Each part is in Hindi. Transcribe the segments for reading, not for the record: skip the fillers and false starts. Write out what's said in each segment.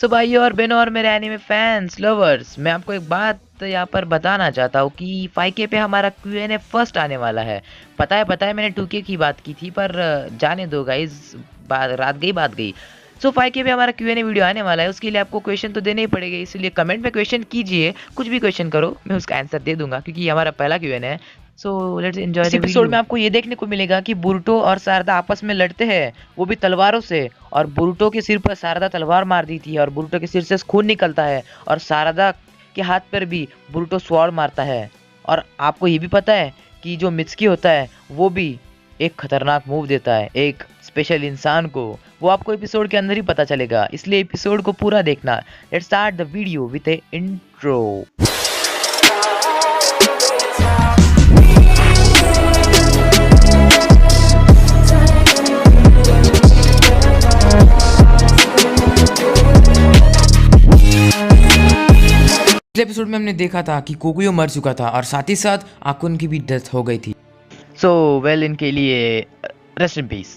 सो भाइयों और बहनों और मेरे एनीमे फैंस लवर्स, मैं आपको एक बात यहाँ पर बताना चाहता हूँ कि 5K पे हमारा Q&A फर्स्ट आने वाला है। पता है मैंने 2K की बात की थी, पर जाने दो गाइज, बात गई। सो 5K पे हमारा Q&A वीडियो आने वाला है, उसके लिए आपको क्वेश्चन तो देने ही पड़ेगा, इसलिए कमेंट में क्वेश्चन कीजिए, कुछ भी क्वेश्चन करो, मैं उसका आंसर दे दूंगा क्योंकि ये हमारा पहला Q&A है। So let's enjoy the episode में आपको ये देखने को मिलेगा कि बोरुटो और शारदा आपस में लड़ते हैं, वो भी तलवारों से। और बोरुटो के सिर पर शारदा तलवार मार दी थी और बोरुटो के सिर से खून निकलता है और शारदा के हाथ पर भी बोरुटो स्वॉर्ड मारता है। और आपको ये भी पता है कि जो मित्सुकी होता है वो भी एक खतरनाक मूव देता है एक स्पेशल इंसान को। वो आपको एपिसोड के अंदर ही पता चलेगा, इसलिए एपिसोड को पूरा देखना। Let's start the video with A intro. पिछले एपिसोड में हमने देखा था कि कोकुयो मर चुका था और साथ ही साथ आकुन की भी डेथ हो गई थी। सो वेल, इनके लिए रेस्ट इन पीस।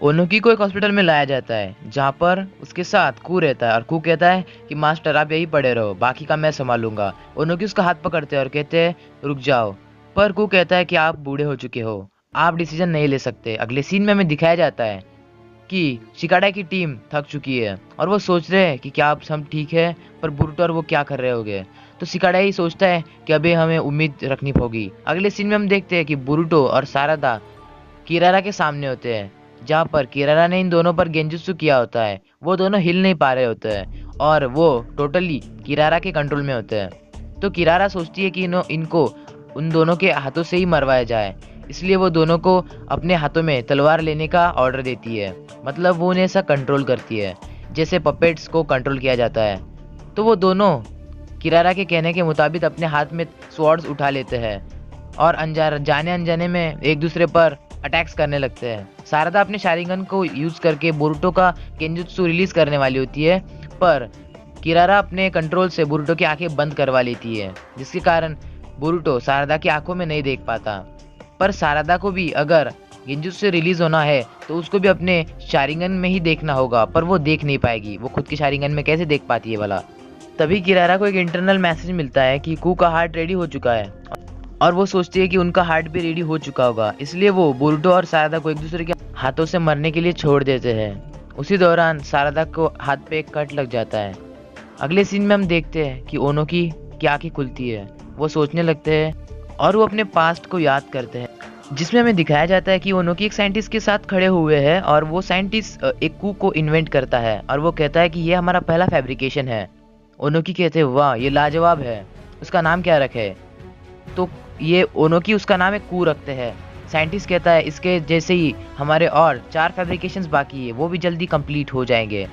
ओनुकी को एक हॉस्पिटल में लाया जाता है जहाँ पर उसके साथ कू रहता है और कू कहता है कि मास्टर आप यही पड़े रहो, बाकी का मैं संभालूंगा। ओनुकी उसका हाथ पकड़ते हैं और कहते हैं रुक जाओ, पर कू कहता है कि आप बूढ़े हो चुके हो, आप डिसीजन नहीं ले सकते। अगले सीन में हमें दिखाया जाता है कि शिकाडा की टीम थक चुकी है और वो सोच रहे हैं कि क्या आप सब ठीक है, पर बोरुटो और वो क्या कर रहे होंगे। तो शिकाडा ही सोचता है कि अभी हमें उम्मीद रखनी होगी। अगले सीन में हम देखते हैं कि बोरुटो और शारदा किरारा के सामने होते हैं, जहाँ पर किरारा ने इन दोनों पर गेंजुत्सु किया होता है। वो दोनों हिल नहीं पा रहे होते हैं और वो टोटली किरारा के कंट्रोल में होते हैं। तो किरारा सोचती है कि इनको उन दोनों के हाथों से ही मरवाया जाए, इसलिए वो दोनों को अपने हाथों में तलवार लेने का ऑर्डर देती है। मतलब वो उन्हें ऐसा कंट्रोल करती है जैसे पपेट्स को कंट्रोल किया जाता है। तो वो दोनों किरारा के कहने के मुताबिक अपने हाथ में स्वॉर्ड्स उठा लेते हैं और जाने अनजाने में एक दूसरे पर अटैक्स करने लगते हैं। शारदा अपने शारिंगन को यूज करके बोरुटो का गेंजुत्सु रिलीज करने वाली होती है, पर किरारा अपने कंट्रोल से बोरुटो की आंखें बंद करवा लेती है, जिसके कारण बोरुटो शारदा की आंखों में नहीं देख पाता। पर शारदा को भी अगर गेंजुत्सु से रिलीज होना है तो उसको भी अपने शारिंगन में ही देखना होगा, पर वो देख नहीं पाएगी। वो खुद के शारिंगन में कैसे देख पाती है भला। तभी किरारा को एक इंटरनल मैसेज मिलता है कि कू का हार्ट रेडी हो चुका है और वो सोचती है कि उनका हार्ट भी रेडी हो चुका होगा, इसलिए वो बोरुटो और शारदा को एक दूसरे के हाथों से मरने के लिए छोड़ देते हैं। उसी दौरान शारदा को हाथ पे एक कट लग जाता है। अगले सीन में हम देखते हैं कि ओनुकी की आंखें खुलती है, वो सोचने लगते हैं और वो अपने पास्ट को याद करते हैं, जिसमें हमें दिखाया जाता है कि ओनुकी एक साइंटिस्ट के साथ खड़े हुए हैं और वो साइंटिस्ट एक कू को इन्वेंट करता है और वो कहता है कि ये हमारा पहला फैब्रिकेशन है। ओनुकी कहते हैं वाह ये लाजवाब है, उसका नाम क्या रखे? तो ये ओनुकी उसका नाम एक कू रखते हैं। साइंटिस्ट कहता है इसके जैसे ही हमारे और 4 फैब्रिकेशंस बाकी है, वो भी जल्दी कंप्लीट हो जाएंगे।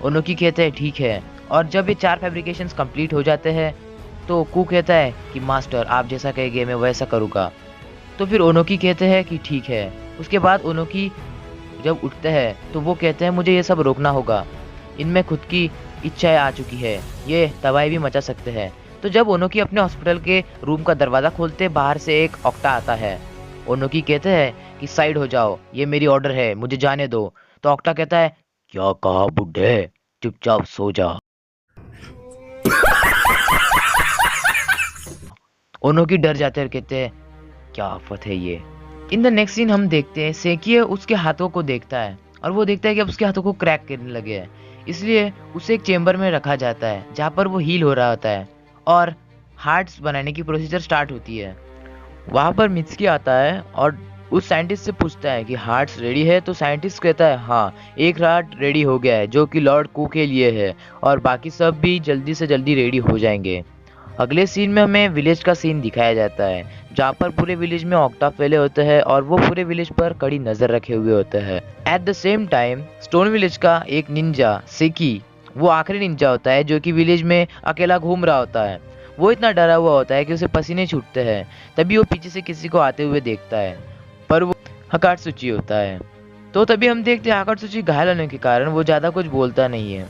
ओनुकी कहते हैं ठीक है, और जब ये 4 फैब्रिकेशंस कंप्लीट हो जाते हैं तो कू कहता है कि मास्टर आप जैसा कहेंगे मैं वैसा करूँगा। तो फिर ओनुकी कहते हैं कि ठीक है। उसके बाद ओनुकी जब उठते हैं तो वो कहते हैं मुझे ये सब रोकना होगा, इनमें खुद की इच्छाएं आ चुकी है, ये तबाही भी मचा सकते हैं। तो जब ओनुकी अपने हॉस्पिटल के रूम का दरवाज़ा खोलते बाहर से एक ऑक्टा आता है। ओनुकी कहते हैं कि साइड हो जाओ, ये मेरी ऑर्डर है, मुझे जाने दो। तो ऑक्टा कहता है क्या कहा बुड्ढे, चुपचाप सो जा। ओनुकी डर जाते हैं और कहते हैं क्या आफत है ये। इन द नेक्स्ट सीन हम देखते हैं सेकिए उसके हाथों को देखता है और वो देखता है कि अब उसके हाथों को क्रैक करने लगे हैं, इसलिए उसे एक चेंबर में रखा जाता है जहाँ पर वो हील हो रहा होता है और हार्ट्स बनाने की प्रोसीजर स्टार्ट होती है। वहाँ पर मित्सुकी आता है और उस साइंटिस्ट से पूछता है कि हार्ट्स रेडी है। तो साइंटिस्ट कहता है हाँ, एक हार्ट रेडी हो गया है जो कि लॉर्ड कू के लिए है और बाकी सब भी जल्दी से जल्दी रेडी हो जाएंगे। अगले सीन में हमें विलेज का सीन दिखाया जाता है जहाँ पर पूरे विलेज में ऑक्टा फैले होते हैं और वो पूरे विलेज पर कड़ी नजर रखे हुए होते हैं। At the same time stone village का एक निंजा सेकी, वो आखिरी निंजा होता है जो कि विलेज में अकेला घूम रहा होता है। वो इतना डरा हुआ होता है कि उसे पसीने छूटते हैं। तभी वो पीछे से किसी को आते हुए देखता है, पर वो हकाटसुची होता है। तो तभी हम देखते हैं हकाटसुची घायल होने के कारण वो ज़्यादा कुछ बोलता नहीं है।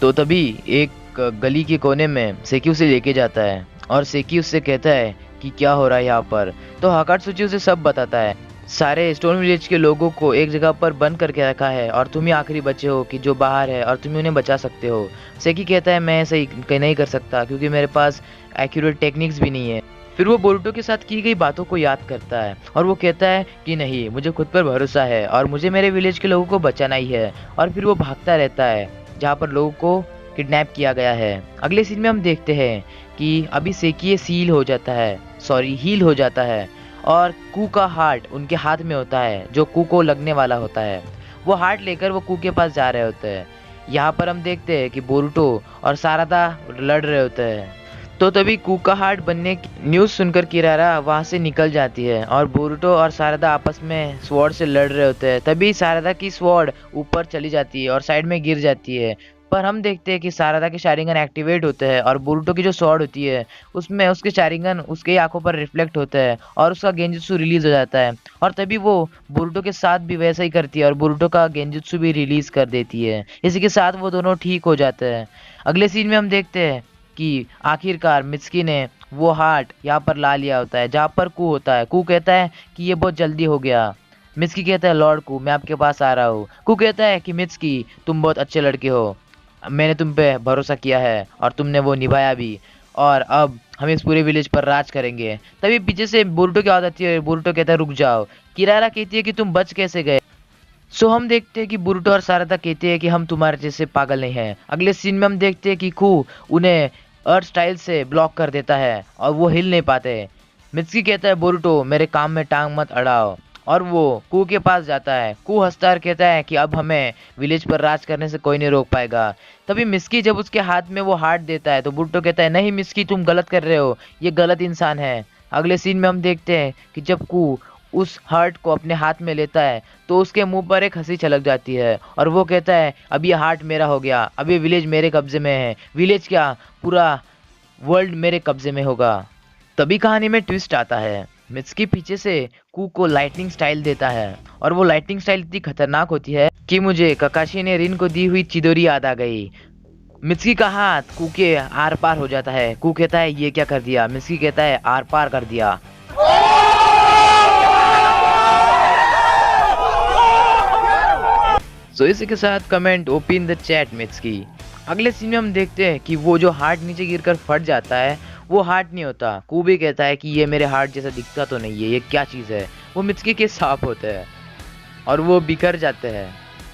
तो तभी एक गली के कोने में सेकी उसे लेके जाता है और सेकी उससे कहता है कि क्या हो रहा है यहाँ पर। तो हकाटसुची उसे सब बताता है सारे स्टोन विलेज के लोगों को एक जगह पर बंद करके रखा है और तुम ही आखिरी बचे हो कि जो बाहर है और तुम ही उन्हें बचा सकते हो। सेकी कहता है मैं ऐसा नहीं कर सकता क्योंकि मेरे पास एक्यूरेट टेक्निक्स भी नहीं है। फिर वो बोरुटो के साथ की गई बातों को याद करता है और वो कहता है कि नहीं, मुझे खुद पर भरोसा है और मुझे मेरे विलेज के लोगों को बचाना ही है। और फिर वो भागता रहता है जहाँ पर लोगों को किडनैप किया गया है। अगले सीन में हम देखते हैं कि अभी सेकी हील हो जाता है और कू का हार्ट उनके हाथ में होता है जो कू को लगने वाला होता है। वो हार्ट लेकर वो कू के पास जा रहे होते हैं। यहाँ पर हम देखते हैं कि बोरुटो और सारादा लड़ रहे होते हैं। तो तभी कू का हार्ट बनने की न्यूज़ सुनकर किरारा वहाँ से निकल जाती है और बोरुटो और सारादा आपस में स्वॉर्ड से लड़ रहे होते हैं। तभी सारादा की स्वॉर्ड ऊपर चली जाती है और साइड में गिर जाती है। पर हम देखते हैं कि सारादा के शारिंगन एक्टिवेट होते हैं और बोरुटो की जो स्वॉर्ड होती है उसमें उसके शारिंगन उसके आंखों पर रिफ्लेक्ट होता है और उसका गेंजुत्सु रिलीज हो जाता है। और तभी वो बोरुटो के साथ भी वैसा ही करती है और बोरुटो का गेंजुत्सु भी रिलीज कर देती है। इसी के साथ वो दोनों ठीक हो जाते हैं। अगले सीन में हम देखते हैं कि आखिरकार मित्सुकी ने वो हार्ट यहाँ पर ला लिया होता है जहाँ पर कू होता है। कू कहता है कि ये बहुत जल्दी हो गया। मित्सुकी कहता है लॉर्ड कू, मैं आपके पास आ रहा हूँ। कू कहता है कि मित्सुकी, तुम बहुत अच्छे लड़के हो, मैंने तुम पे भरोसा किया है और तुमने वो निभाया भी, और अब हम इस पूरे विलेज पर राज करेंगे। तभी पीछे से बोरुटो की आवाज आती है। बोरुटो कहता है रुक जाओ। किरारा कहती है कि तुम बच कैसे गए। सो हम देखते हैं कि बोरुटो और सारादा कहते हैं कि हम तुम्हारे जैसे पागल नहीं हैं। अगले सीन में हम देखते हैं कि कू उन्हें अर्थ स्टाइल से ब्लॉक कर देता है और वो हिल नहीं पाते। मित्सुकी कहता है बोरुटो मेरे काम में टांग मत अड़ाओ, और वो कू के पास जाता है। कू हंसता है, कहता है कि अब हमें विलेज पर राज करने से कोई नहीं रोक पाएगा। तभी मित्सुकी जब उसके हाथ में वो हार्ट देता है तो बोरुटो कहता है नहीं मित्सुकी, तुम गलत कर रहे हो, ये गलत इंसान है। अगले सीन में हम देखते हैं कि जब कू उस हार्ट को अपने हाथ में लेता है तो उसके मुंह पर एक हंसी छलक जाती है और वो कहता है अब ये हार्ट मेरा हो गया, अब ये विलेज मेरे कब्जे में है, विलेज क्या पूरा वर्ल्ड मेरे कब्जे में होगा। तभी कहानी में ट्विस्ट आता है। मित्सुकी पीछे से कू को लाइटनिंग स्टाइल देता है और वो लाइटनिंग स्टाइल इतनी खतरनाक होती है कि मुझे ककाशी ने रिन को दी हुई चिदोरी याद आ गई। मित्सुकी का हाथ कू के आर पार हो जाता है। कू कहता है ये क्या कर दिया। मित्सुकी कहता है आर पार कर दिया। सो इसी के साथ comment OP in the chat Mitsuki. अगले सीन में हम देखते हैं कि वो जो हार्ट नीचे गिरकर फट जाता है वो हार्ट नहीं होता। कू भी कहता है कि ये मेरे हार्ट जैसा दिखता तो नहीं है, ये क्या चीज़ है। वो मित्सुकी के सांप होते हैं और वो बिखर जाते हैं।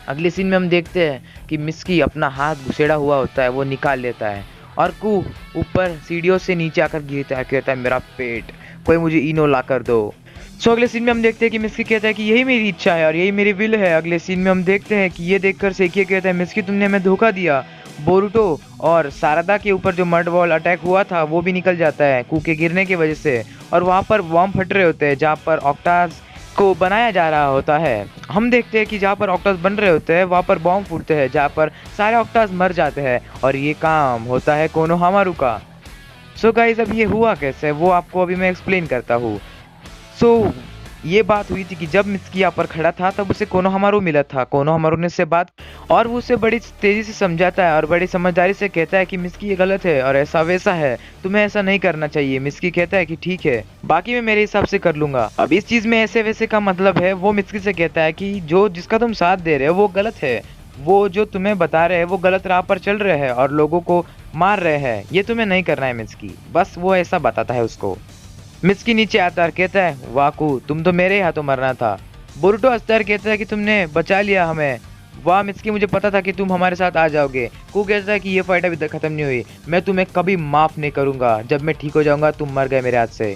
अगले सीन में हम देखते हैं कि मित्सुकी अपना हाथ घुसेड़ा हुआ होता है वो निकाल लेता है और कू ऊपर सीढ़ियों से नीचे आकर गिरता है, कहता है मेरा पेट, कोई मुझे इनो ला कर दो। सो अगले सीन में हम देखते हैं कि मित्सुकी कहता है कि यही मेरी इच्छा है और यही मेरी विल है। अगले सीन में हम देखते हैं कि ये देखकर सेकी कहता है मित्सुकी तुमने हमें धोखा दिया। बोरुटो और सारादा के ऊपर जो मड वॉल अटैक हुआ था वो भी निकल जाता है कू के गिरने की वजह से, और वहाँ पर बॉम्ब फट रहे होते हैं जहाँ पर ऑक्टाज को बनाया जा रहा होता है। हम देखते हैं कि जहाँ पर ऑक्टाज बन रहे होते हैं वहाँ पर बॉम्ब फूटते हैं जहाँ पर सारे ऑक्टाज मर जाते हैं और ये काम होता है कोनोहामारू का। सो गाइस अब ये हुआ कैसे वो आपको अभी मैं एक्सप्लेन करता हूँ। सो ये बात हुई थी कि जब मित्सुकी यहाँ पर खड़ा था तब उसे कोनोहामारू मिला था। कोनोहामारू ने उससे बात और वो उसे बड़ी तेजी से समझाता है और बड़ी समझदारी से कहता है कि मित्सुकी ये गलत है और ऐसा वैसा है, तुम्हें ऐसा नहीं करना चाहिए। मित्सुकी कहता है कि ठीक है, बाकी मैं मेरे हिसाब से कर लूंगा। अब इस चीज में ऐसे वैसे का मतलब है वो मित्सुकी से कहता है कि जो जिसका तुम साथ दे रहे हो वो गलत है, वो जो तुम्हें बता रहे हैं वो गलत राह पर चल रहे हैं और लोगों को मार रहे हैं, ये तुम्हें नहीं करना है मित्सुकी। बस वो ऐसा बताता है उसको। मित्सुकी नीचे आता है, कहता है वाकू तुम तो मेरे हाथों मरना था। बोरुटो हंसता है, कहता है कि तुमने बचा लिया हमें। वाह मित्सुकी, मुझे पता था कि तुम हमारे साथ आ जाओगे। कू कहता है कि ये फाइट अभी तक खत्म नहीं हुई, मैं तुम्हें कभी माफ नहीं करूंगा, जब मैं ठीक हो जाऊंगा तुम मर गए मेरे हाथ से।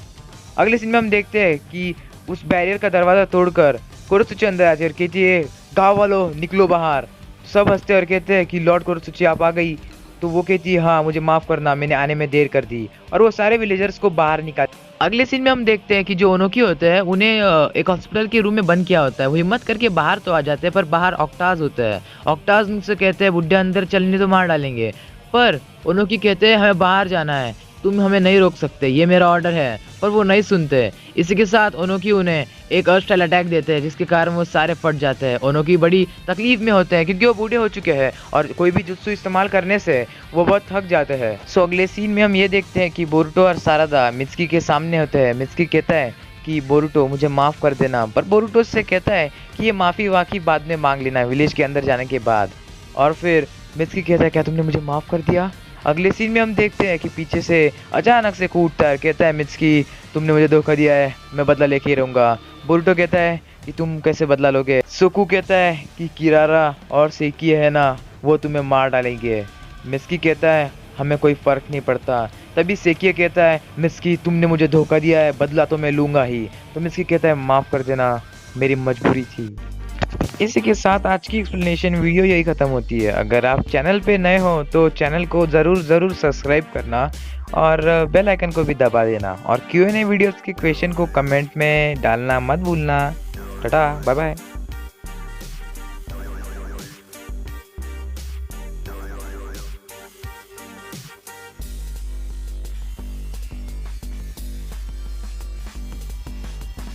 अगले सीन में हम देखते हैं कि उस बैरियर का दरवाजा तोड़कर कुरोत्सुची अंदर आती है और कहती है गाँव वालों निकलो बाहर। सब हंसते और कहते हैं कि लॉर्ड कुरोत्सुची आप आ गई। तो वो कहती है हाँ मुझे माफ करना, मैंने आने में देर कर दी, और वो सारे विलेजर्स को बाहर निकाल। अगले सीन में हम देखते हैं कि जो ओनोकी होते हैं उन्हें एक हॉस्पिटल के रूम में बंद किया होता है। वो हिम्मत करके बाहर तो आ जाते हैं पर बाहर ऑक्टाज होता है। ऑक्टाज उनसे कहते हैं बुड्ढे अंदर चलने तो मार डालेंगे, पर ओनोकी कहते हैं हमें बाहर जाना है, तुम हमें नहीं रोक सकते, ये मेरा ऑर्डर है। पर वो नहीं सुनते। इसी के साथ ओनोकी उन्हें एक अर्थ स्टाइल अटैक देते हैं जिसके कारण वो सारे फट जाते हैं। ओनोकी बड़ी तकलीफ में होते हैं क्योंकि वो बूढ़े हो चुके हैं और कोई भी जुत्सु इस्तेमाल करने से वो बहुत थक जाते हैं। सो अगले सीन में हम ये देखते हैं कि बोरुटो और सारादा मित्सुकी के सामने होते हैं। मित्सुकी कहता है कि बोरुटो मुझे माफ़ कर देना, पर बोरुटो से कहता है कि ये माफ़ी वाक़ई बाद में मांग लेना विलेज के अंदर जाने के बाद। और फिर मित्सुकी कहता है क्या तुमने मुझे माफ़ कर दिया। अगले सीन में हम देखते हैं कि पीछे से अचानक से कूदता है, कहता है मित्सुकी तुमने मुझे धोखा दिया है, मैं बदला लेके ही रहूँगा। बोरुटो कहता है कि तुम कैसे बदला लोगे। सुकू कहता है कि किरारा और सेकी है ना, वो तुम्हें मार डालेंगे। मित्सुकी कहता है हमें कोई फ़र्क नहीं पड़ता। तभी सेकी कहता है मित्सुकी तुमने मुझे धोखा दिया है, बदला तो मैं लूँगा ही। तो मित्सुकी कहता है माफ़ कर देना, मेरी मजबूरी थी। इसी के साथ आज की एक्सप्लेनेशन वीडियो यही ख़त्म होती है। अगर आप चैनल पे नए हो तो चैनल को ज़रूर सब्सक्राइब करना और बेल आइकन को भी दबा देना, और Q&A वीडियोस के क्वेश्चन को कमेंट में डालना मत भूलना। Tata bye bye.